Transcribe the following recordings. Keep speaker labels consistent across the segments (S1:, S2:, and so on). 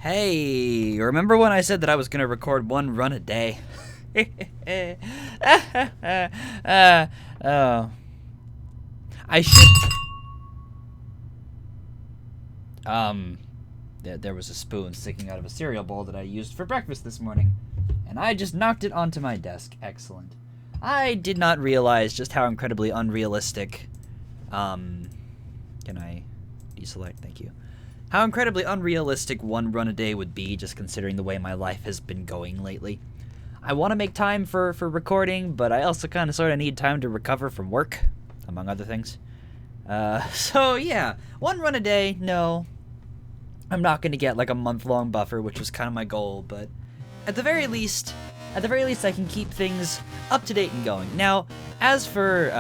S1: Hey, remember when I said that I was going to record one run a day? Oh. I should... There was a spoon sticking out of a cereal bowl that I used for breakfast this morning, and I just knocked it onto my desk. Excellent. I did not realize just how incredibly unrealistic, can I deselect? Thank you. How incredibly unrealistic one run a day would be, just considering the way my life has been going lately. I want to make time for recording, but I also kind of sort of need time to recover from work, among other things. So yeah, one run a day, no. I'm not going to get like a month-long buffer, which was kind of my goal, but at the very least I can keep things up to date and going. Now, as for,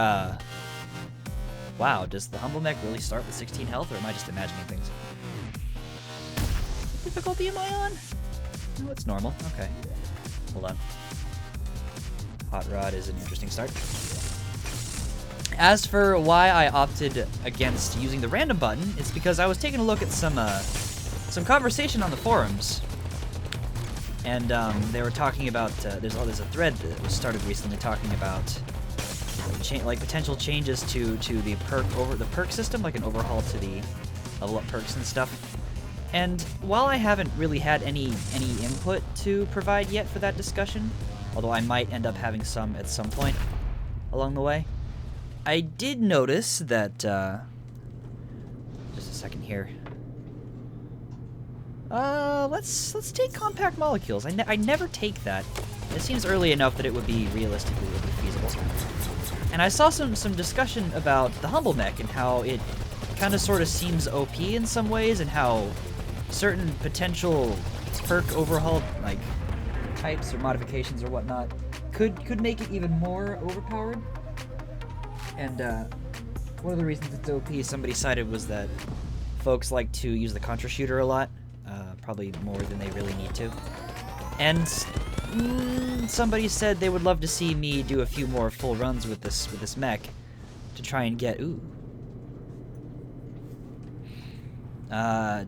S1: wow, does the Humble Mech really start with 16 health, or am I just imagining things? Difficulty am I on? No, it's normal. Okay. Hold on. Hot Rod is an interesting start. As for why I opted against using the random button, it's because I was taking a look at some conversation on the forums, and they were talking about there's a thread that was started recently talking about like potential changes to the perk system, like an overhaul to the level up perks and stuff. And while I haven't really had any input to provide yet for that discussion, although I might end up having some at some point along the way, I did notice that, just a second here. Let's take compact molecules. I never take that. It seems early enough that it would be realistically feasible. And I saw some discussion about the Humble Mech and how it kind of sort of seems OP in some ways, and how certain potential perk overhaul like types or modifications or whatnot could make it even more overpowered. And one of the reasons it's OP, somebody cited, was that folks like to use the Contra Shooter a lot, probably more than they really need to. And somebody said they would love to see me do a few more full runs with this mech to try and get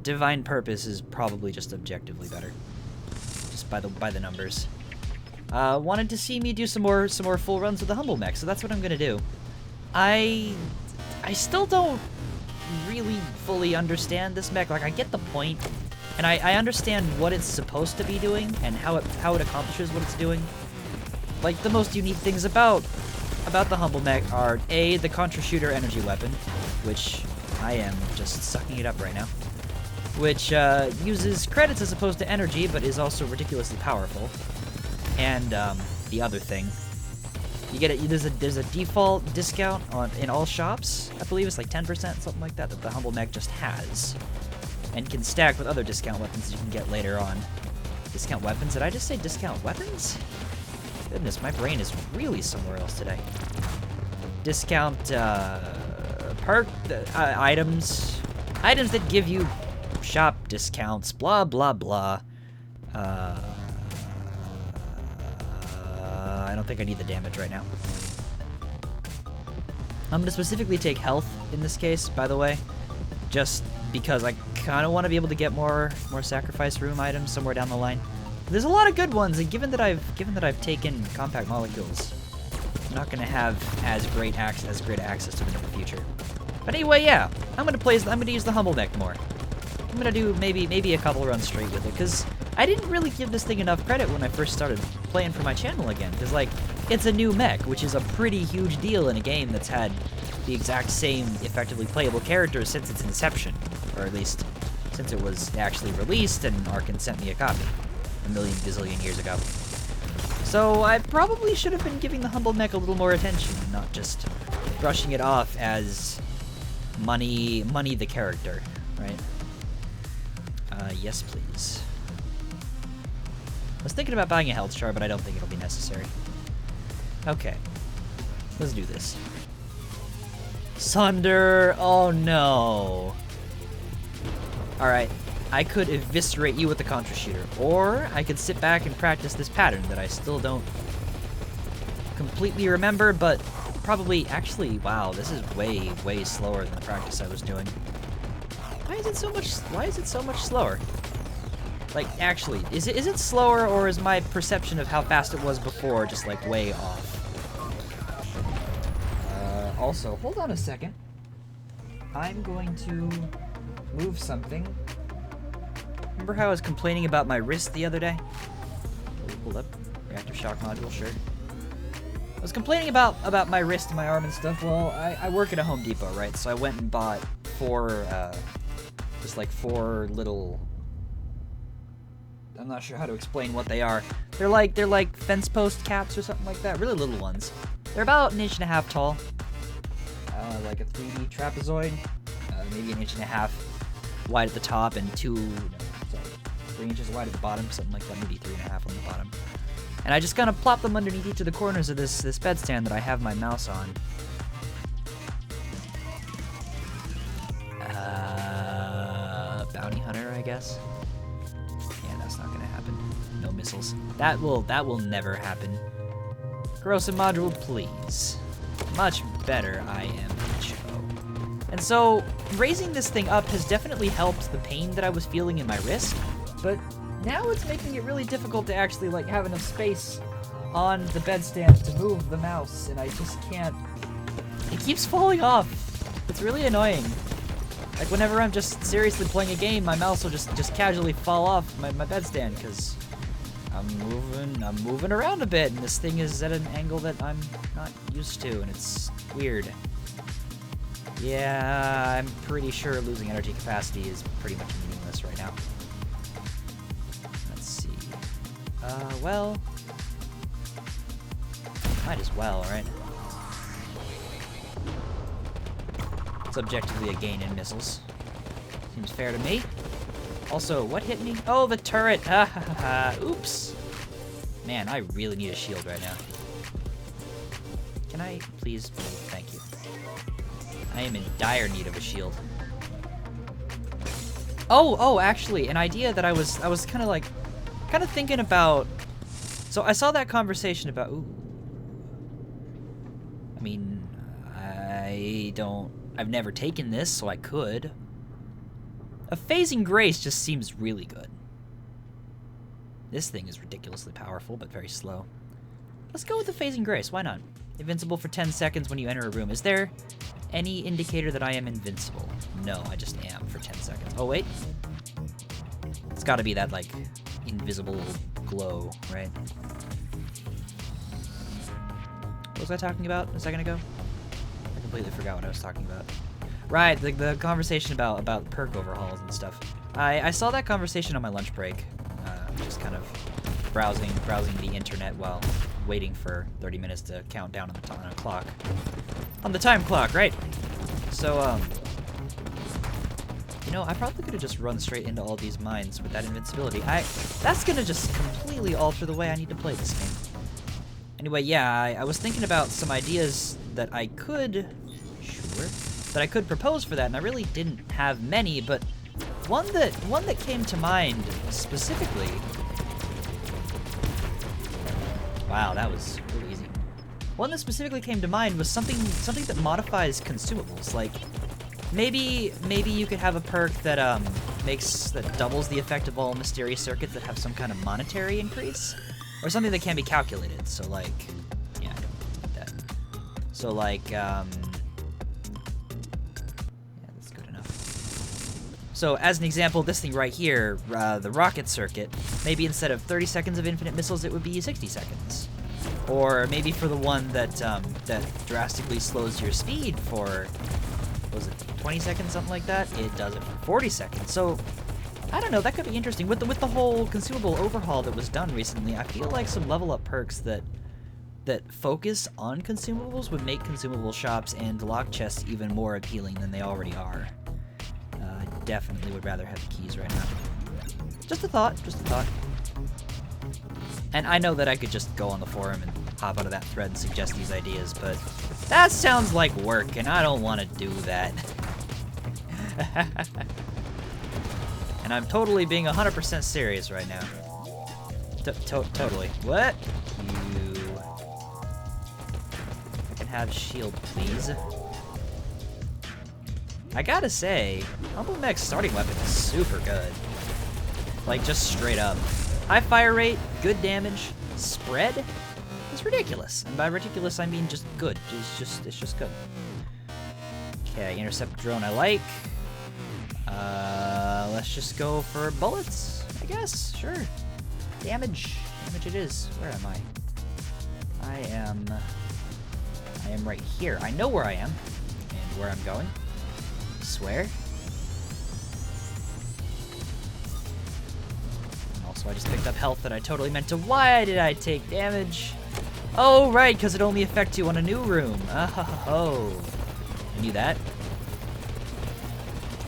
S1: Divine Purpose is probably just objectively better, just by the numbers. Wanted to see me do some more full runs with the Humble Mech, so that's what I'm gonna do. I still don't really fully understand this mech. Like, I get the point, and I understand what it's supposed to be doing and how it accomplishes what it's doing. Like, the most unique things about the Humble Mech are the Contra Shooter energy weapon, which I am just sucking it up right now, which uses credits as opposed to energy, but is also ridiculously powerful. And the other thing, you get it. There's a default discount in all shops. I believe it's like 10%, something like that the Humble Mech just has, and can stack with other discount weapons you can get later on. Discount weapons? Did I just say discount weapons? Goodness, my brain is really somewhere else today. Discount perk items that give you shop discounts. Blah blah blah. I don't think I need the damage right now. I'm going to specifically take health in this case, by the way, just because I kind of want to be able to get more sacrifice room items somewhere down the line. There's a lot of good ones, and given that I've taken compact molecules, I'm not going to have as great access to them in the future. But anyway, yeah, I'm going to use the Humble Mech more. I'm going to do maybe a couple runs straight with it, because I didn't really give this thing enough credit when I first started playing for my channel again, because, like, it's a new mech, which is a pretty huge deal in a game that's had the exact same effectively playable characters since its inception, or at least since it was actually released and Arkin sent me a copy a million gazillion years ago. So I probably should have been giving the Humble Mech a little more attention, and not just brushing it off as money the character, right? Yes, please. I was thinking about buying a health shard, but I don't think it'll be necessary. Okay. Let's do this. Sunder! Oh no! Alright. I could eviscerate you with the Contra Shooter, or I could sit back and practice this pattern that I still don't completely remember, but probably... Actually, wow, this is way slower than the practice I was doing. Why is it so much slower? Like, actually, is it slower, or is my perception of how fast it was before just, like, way off? Also, hold on a second. I'm going to move something. Remember how I was complaining about my wrist the other day? Hold up. Reactor shock module, sure. I was complaining about my wrist and my arm and stuff. Well, I work at a Home Depot, right? So I went and bought four little... I'm not sure how to explain what they are. They're like fence post caps or something like that. Really little ones. They're about 1.5 inches tall. Like a 3D trapezoid. Maybe 1.5 inches wide at the top and 3 inches wide at the bottom. Something like that. Maybe 3.5 on the bottom. And I just kind of plop them underneath each of the corners of this bedstand that I have my mouse on. Bounty hunter, I guess. Yeah, that's not gonna happen. No missiles. That will never happen. Corrosive module, please. Much better, I am HO. And so, raising this thing up has definitely helped the pain that I was feeling in my wrist, but now it's making it really difficult to actually, like, have enough space on the bedstand to move the mouse, and I just can't... It keeps falling off. It's really annoying. Like, whenever I'm just seriously playing a game, my mouse will just casually fall off my bedstand, because I'm moving around a bit, and this thing is at an angle that I'm not used to, and it's weird. Yeah, I'm pretty sure losing energy capacity is pretty much meaningless right now. Let's see. Well... Might as well, right? It's objectively a gain in missiles. Seems fair to me. Also, what hit me? Oh, the turret! Ha ha ha ha. Oops! Man, I really need a shield right now. Can I please move? Thank you. I am in dire need of a shield. Oh, actually, an idea that I was kind of thinking about. So I saw that conversation about. Ooh. I mean, I've never taken this, so I could. A phasing grace just seems really good. This thing is ridiculously powerful, but very slow. Let's go with the phasing grace. Why not? Invincible for 10 seconds when you enter a room. Is there any indicator that I am invincible? No, I just am for 10 seconds. Oh, wait. It's got to be that, like, invisible glow, right? What was I talking about a second ago? I completely forgot what I was talking about. Right, the conversation about perk overhauls and stuff. I saw that conversation on my lunch break. Just kind of browsing the internet while waiting for 30 minutes to count down on the clock. On the time clock, right? So, you know, I probably could have just run straight into all these mines with that invincibility. That's gonna just completely alter the way I need to play this game. Anyway, yeah, I was thinking about some ideas that I could propose for that, and I really didn't have many, but one that came to mind specifically. Wow, that was really easy. One that specifically came to mind was something that modifies consumables. Like maybe you could have a perk that that doubles the effect of all mysterious circuits that have some kind of monetary increase, or something that can be calculated. So like, yeah, I don't need that. So like, yeah, that's good enough. So as an example, this thing right here, the rocket circuit, maybe instead of 30 seconds of infinite missiles, it would be 60 seconds. Or maybe for the one that that drastically slows your speed for, what was it, 20 seconds, something like that, it does it for 40 seconds. So I don't know, that could be interesting. With the whole consumable overhaul that was done recently, I feel like some level up perks that focus on consumables would make consumable shops and lock chests even more appealing than they already are. I definitely would rather have the keys right now. Just a thought, just a thought. And I know that I could just go on the forum and hop out of that thread and suggest these ideas, but that sounds like work, and I don't want to do that. And I'm totally being 100% serious right now. Totally. What? I can have shield, please. I gotta say, Humble Mech's starting weapon is super good. Like, just straight up. High fire rate, good damage, spread? It's ridiculous. And by ridiculous, I mean just good. It's just good. Okay, intercept drone I like. Let's just go for bullets, I guess. Sure. Damage. Damage it is. Where am I? I am right here. I know where I am and where I'm going. I swear. Also, I just picked up health that I totally meant to. Why did I take damage? Oh, right, because it only affects you on a new room. Oh, I knew that.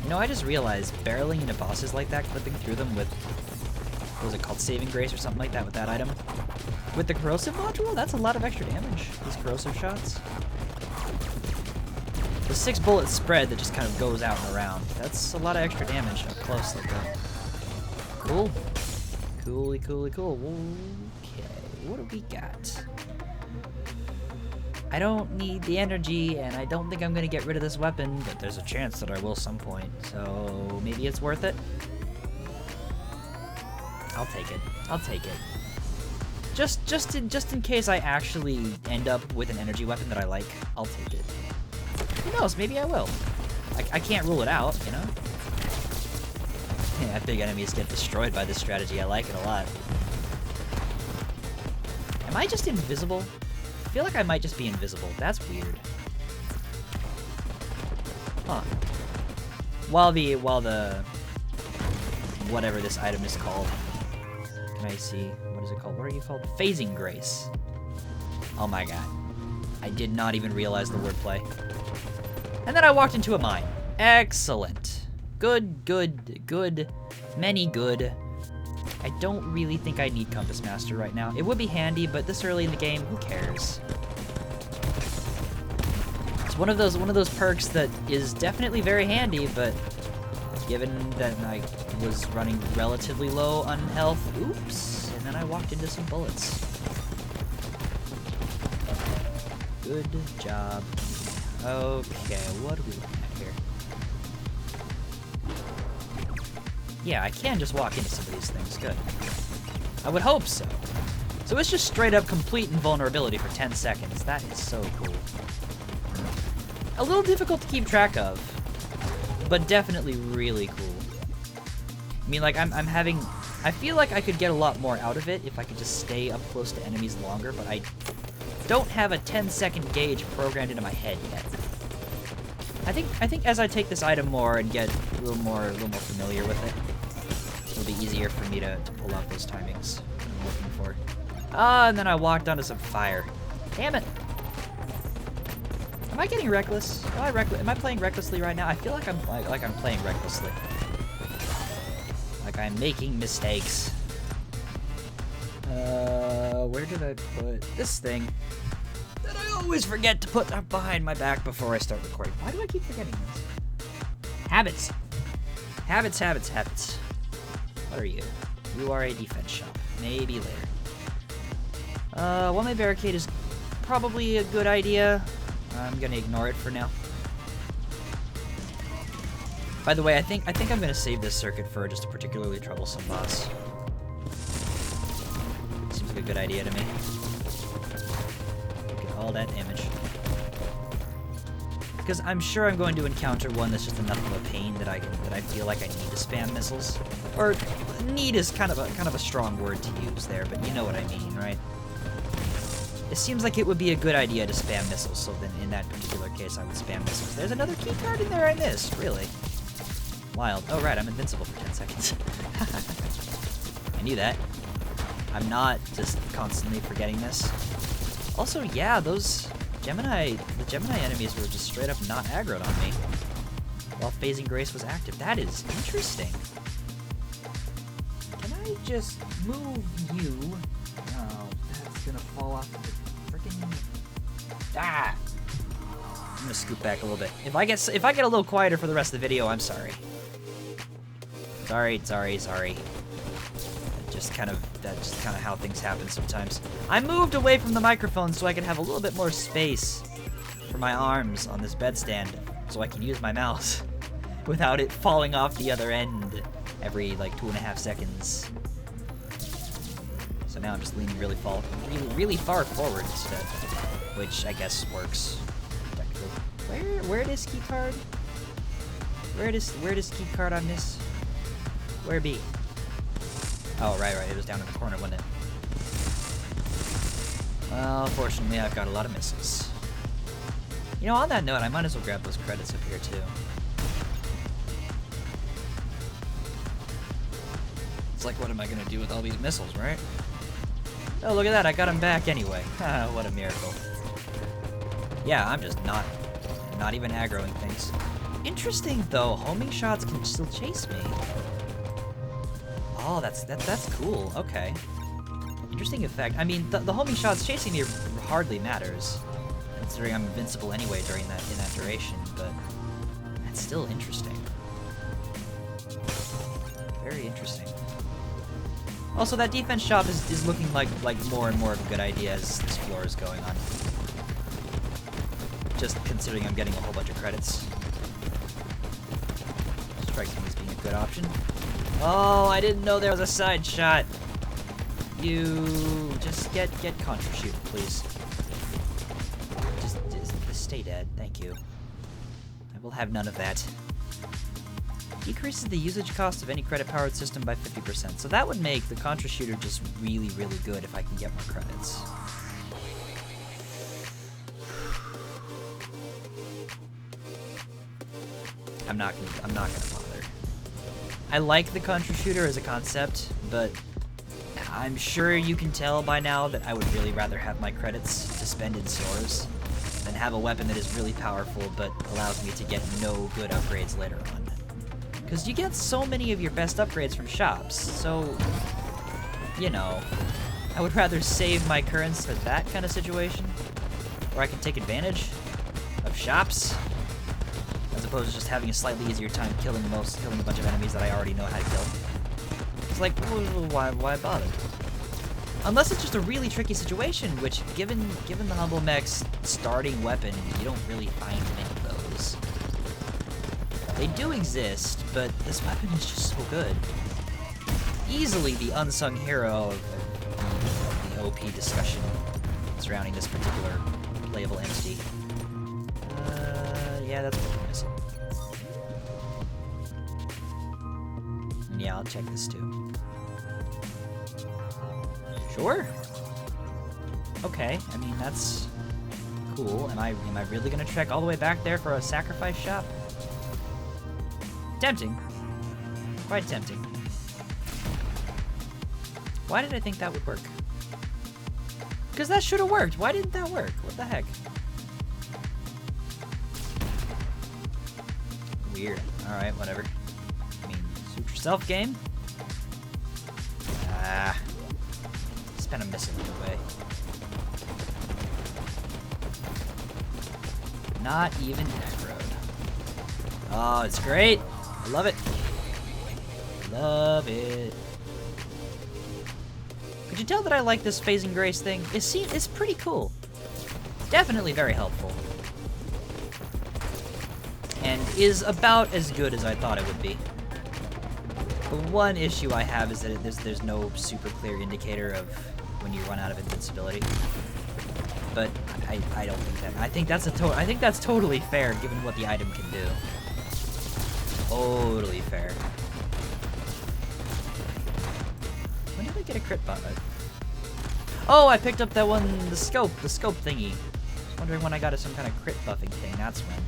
S1: You know, I just realized barreling into bosses like that, clipping through them with, what was it called, Saving Grace or something like that with that item. With the corrosive module, that's a lot of extra damage, these corrosive shots. The 6 bullet spread that just kind of goes out and around. That's a lot of extra damage up close like that. Cool. Cool. Okay, what do we got? I don't need the energy, and I don't think I'm gonna get rid of this weapon, but there's a chance that I will some point, so maybe it's worth it. I'll take it. I'll take it. Just in case I actually end up with an energy weapon that I like, I'll take it. Who knows? Maybe I will. I can't rule it out, you know? Yeah, big enemies get destroyed by this strategy. I like it a lot. Am I just invisible? I feel like I might just be invisible. That's weird. Huh. While the whatever this item is called. Can I see? What is it called? What are you called? Phasing Grace. Oh my god. I did not even realize the wordplay. And then I walked into a mine. Excellent. Good. Many good. I don't really think I need Compass Master right now. It would be handy, but this early in the game, who cares? It's one of those perks that is definitely very handy, but given that I was running relatively low on health, oops, and then I walked into some bullets. Good job. Okay, what do we look at here? Yeah, I can just walk into some of these things. Good. I would hope so. So it's just straight up complete invulnerability for 10 seconds. That is so cool. A little difficult to keep track of, but definitely really cool. I mean, like, I feel like I could get a lot more out of it if I could just stay up close to enemies longer, but I don't have a 10-second gauge programmed into my head yet. I think as I take this item more and get a little more familiar with it, it'll be easier for me to pull out those timings I'm looking for. Ah, and then I walked onto some fire. Damn it! Am I getting reckless? Am I playing recklessly right now? I feel like I'm playing recklessly. Like I'm making mistakes. Where did I put this thing that I always forget to put behind my back before I start recording? Why do I keep forgetting this? Habits. Habits. What are you? You are a defense shop. Maybe later. One-way barricade is probably a good idea. I'm gonna ignore it for now. By the way, I think I'm gonna save this circuit for just a particularly troublesome boss. Seems like a good idea to me. Look at all that damage. Because I'm sure I'm going to encounter one that's just enough of a pain that I feel like I need to spam missiles. Or need is kind of a strong word to use there, but you know what I mean, right? It seems like it would be a good idea to spam missiles, so then in that particular case I would spam missiles. There's another key card in there I missed, really. Wild. Oh right, I'm invincible for 10 seconds. I knew that. I'm not just constantly forgetting this. Also, yeah, the Gemini enemies were just straight up not aggroed on me while Phasing Grace was active. That is interesting. Can I just move you? Oh, that's gonna fall off of the freaking... Ah! I'm gonna scoot back a little bit. If I get a little quieter for the rest of the video, I'm sorry. Sorry. That's just kind of how things happen sometimes. I moved away from the microphone so I could have a little bit more space for my arms on this bedstand, so I can use my mouse without it falling off the other end every like 2.5 seconds. So now I'm just leaning really far forward instead, which I guess works technically. Where is key card? Where does key card on this? Where be? Oh, right, it was down in the corner, wasn't it? Well, fortunately, I've got a lot of misses. You know, on that note, I might as well grab those credits up here, too. It's like, what am I gonna do with all these missiles, right? Oh, look at that, I got them back anyway. What a miracle. Yeah, I'm just not even aggroing things. Interesting, though, homing shots can still chase me. Oh, that's cool. Okay. Interesting effect. I mean, the homing shots chasing me hardly matters, considering I'm invincible anyway in that duration. But that's still interesting. Very interesting. Also, that defense shop is looking like more and more of a good idea as this floor is going on. Just considering I'm getting a whole bunch of credits. Strikes me as being a good option. Oh, I didn't know there was a side shot. You just get contra shoot, please. Just stay dead, thank you. I will have none of that. Decreases the usage cost of any credit-powered system by 50%. So that would make the contra shooter just really good if I can get more credits. I'm not gonna bother. I like the contra shooter as a concept, but I'm sure you can tell by now that I would really rather have my credits to spend in stores than have a weapon that is really powerful but allows me to get no good upgrades later on. Because you get so many of your best upgrades from shops, so, you know, I would rather save my currents for that kind of situation, where I can take advantage of shops, as opposed to just having a slightly easier time killing a bunch of enemies that I already know how to kill. It's like, why bother? Unless it's just a really tricky situation, which, given the Humble Mech's starting weapon, you don't really find many of those. They do exist, but this weapon is just so good. Easily the unsung hero of the OP discussion surrounding this particular playable entity. Yeah, that's what I'm missing. And yeah, I'll check this too. Sure. Okay, I mean, that's cool. Am I really gonna trek all the way back there for a sacrifice shop? Tempting. Quite tempting. Why did I think that would work? Because that should have worked. Why didn't that work? What the heck? Weird. Alright, whatever. I mean, suit yourself, game. Ah. Spent a missile away. Not even aggroed. Oh, it's great. I love it. Love it. Could you tell that I like this phasing grace thing? It's pretty cool. Definitely very helpful. And is about as good as I thought it would be. The one issue I have is that there's no super clear indicator of when you run out of invincibility. But I don't think that. I think that's totally fair given what the item can do. Totally fair. When did I get a crit buff? Oh, I picked up that one, the scope thingy. I was wondering when I got some kind of crit buffing thing. That's when.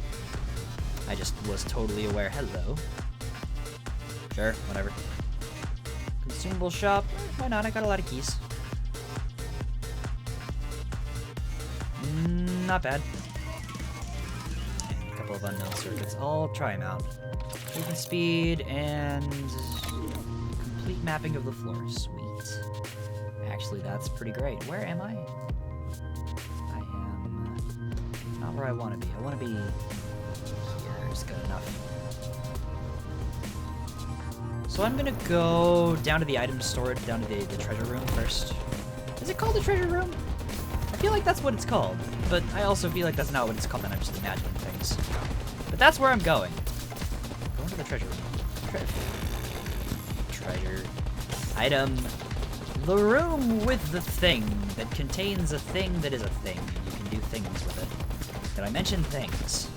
S1: I just was totally aware. Hello. Sure, whatever. Consumable shop. Why not? I got a lot of keys. Not bad. A couple of unknown circuits. I'll try them out. Movement speed and complete mapping of the floor. Sweet. Actually, that's pretty great. Where am I? I am not where I want to be. I want to be here. Is good enough. So I'm gonna go down to the item storage, down to the treasure room first. Is it called the treasure room? I feel like that's what it's called, but I also feel like that's not what it's called, and I'm just imagining things. But that's where I'm going. Going to the treasure room. treasure. Item. The room with the thing that contains a thing that is a thing. You can do things with it. Did I mention things?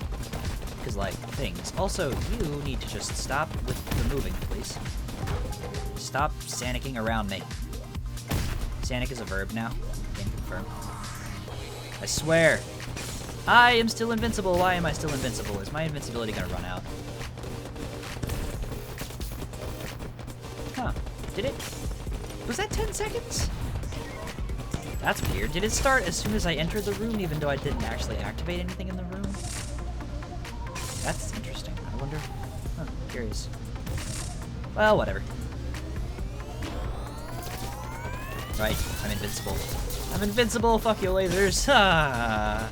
S1: Because, like, things. Also, you need to just stop with the moving, please. Stop Sanicking around me. Sanic is a verb now. Can confirm. I swear. I am still invincible. Why am I still invincible? Is my invincibility gonna run out? Huh. Did it? Was that 10 seconds? That's weird. Did it start as soon as I entered the room, even though I didn't actually activate anything in the room? That's interesting. I wonder. Huh, curious. Well, whatever. Right, I'm invincible. I'm invincible! Fuck you, lasers! Ah.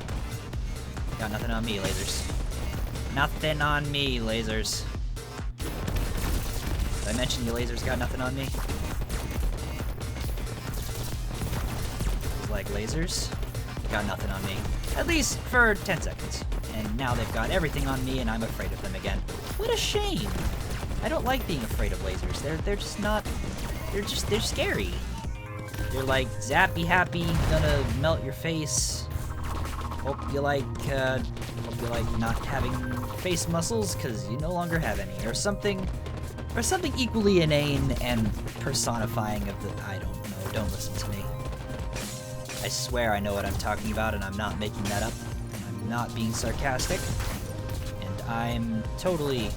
S1: Got nothing on me, lasers. Nothing on me, lasers. Did I mention you lasers got nothing on me? Like lasers, got nothing on me. At least for 10 seconds. And now they've got everything on me and I'm afraid of them again. What a shame! I don't like being afraid of lasers. They're just not... They're scary. They're like zappy happy, gonna melt your face. Hope you like not having face muscles, cause you no longer have any. Or something equally inane and personifying of the... I don't know, don't listen to me. I swear I know what I'm talking about and I'm not making that up. I'm not being sarcastic. And I'm totally,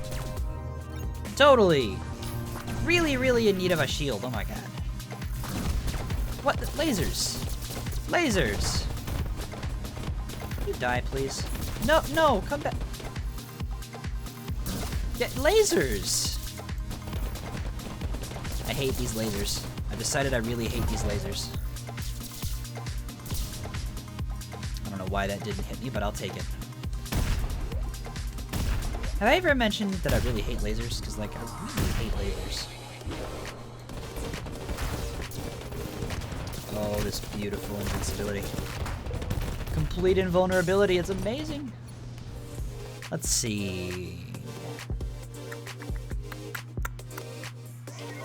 S1: really in need of a shield. Oh my god. What? Lasers! Lasers! Can you die, please? No, come back. Get lasers! I hate these lasers. I've decided I really hate these lasers. I don't know why that didn't hit me, but I'll take it. Have I ever mentioned that I really hate lasers? Because, like, I really hate lasers. Oh, this beautiful invincibility. Complete invulnerability, it's amazing! Let's see...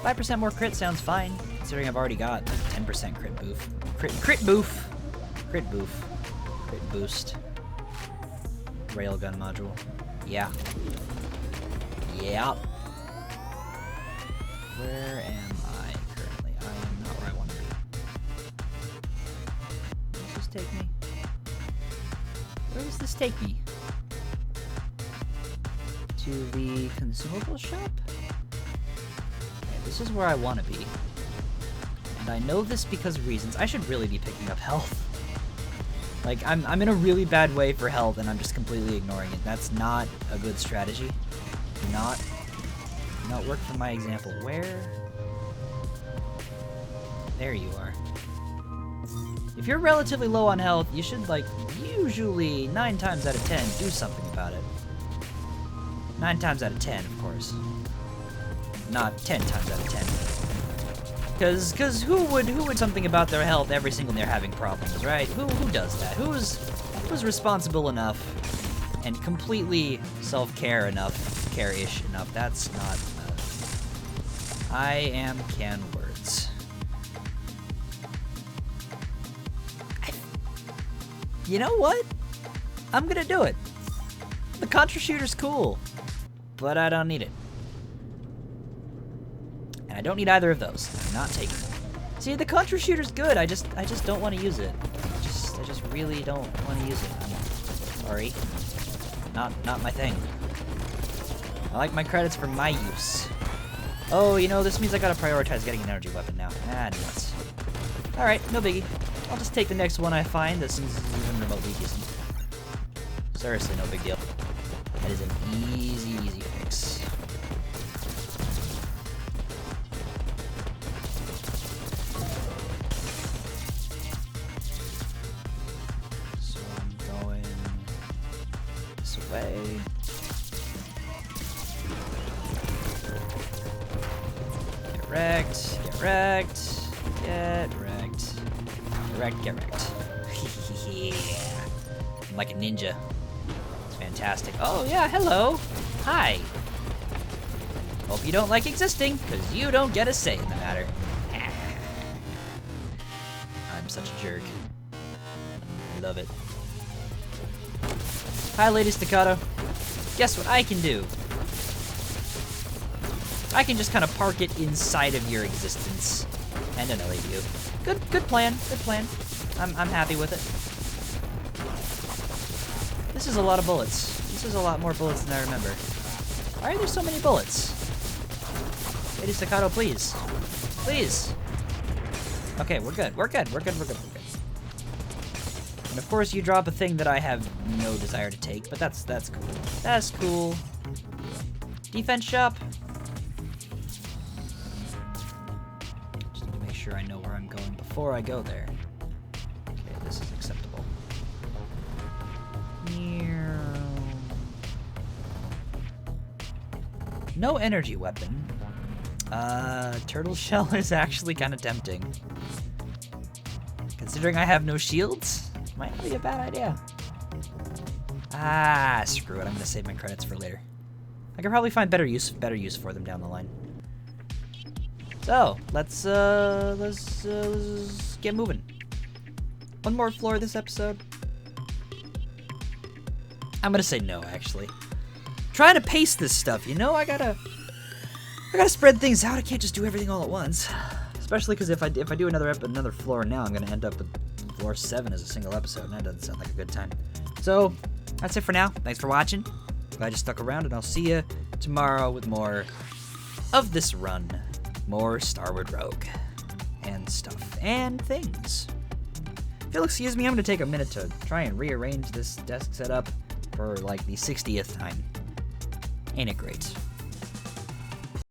S1: 5% more crit sounds fine, considering I've already got 10% crit boof. Crit boof! Crit boof. Crit boost. Railgun module. Yeah. Yeah. Where am I currently? I am not where I want to be. Where does this take me? Where does this take me? To the consumable shop? Okay, this is where I want to be. And I know this because of reasons. I should really be picking up health. Like, I'm in a really bad way for health, and I'm just completely ignoring it. That's not a good strategy. Do not work for my example. Where? There you are. If you're relatively low on health, you should, like, usually 9 times out of 10 do something about it. 9 times out of 10, of course. Not 10 times out of 10. Cause who would something about their health every single they're having problems, right? Who does that? Who's responsible enough and completely self-care enough, care-ish enough? That's not. I am can words. You know what? I'm gonna do it. The Contra Shooter's cool, but I don't need it. And I don't need either of those. I'm not taking them. See, the Contra Shooter's good. I just don't want to use it. I just really don't want to use it. I'm sorry. Not my thing. I like my credits for my use. Oh, you know, this means I gotta prioritize getting an energy weapon now. Ah, nuts. Alright, no biggie. I'll just take the next one I find that seems even remotely decent. Seriously, no big deal. That is an easy fix. So I'm going this way. Get wrecked, get wrecked, get wrecked. Get wrecked. Yeah. I'm like a ninja. It's fantastic. Oh, yeah, hello. Hi. Hope you don't like existing, because you don't get a say in the matter. I'm such a jerk. Love it. Hi, Lady Staccato. Guess what I can do? I can just kind of park it inside of your existence and annihilate you. Good plan. Good plan. I'm happy with it. This is a lot of bullets. This is a lot more bullets than I remember. Why are there so many bullets? Lady Staccato, please. Please. Okay, we're good. We're good. We're good. We're good. We're good. And of course, you drop a thing that I have no desire to take, but that's cool. That's cool. Defense shop. Just need to make sure I know where I'm going before I go there. Okay, this is acceptable. No energy weapon. Turtle shell is actually kind of tempting. Considering I have no shields, might not be a bad idea. Ah, screw it. I'm gonna save my credits for later. I could probably find better use for them down the line. So let's get moving. One more floor this episode. I'm gonna say no, actually. Trying to pace this stuff, you know. I gotta spread things out. I can't just do everything all at once. Especially because if I do another floor now, I'm gonna end up with floor 7 as a single episode, and that doesn't sound like a good time. So that's it for now. Thanks for watching. Glad you stuck around, and I'll see you tomorrow with more of this run, more Starward Rogue, and stuff and things. If you'll excuse me, I'm gonna take a minute to try and rearrange this desk setup for like the 60th time. Ain't it great?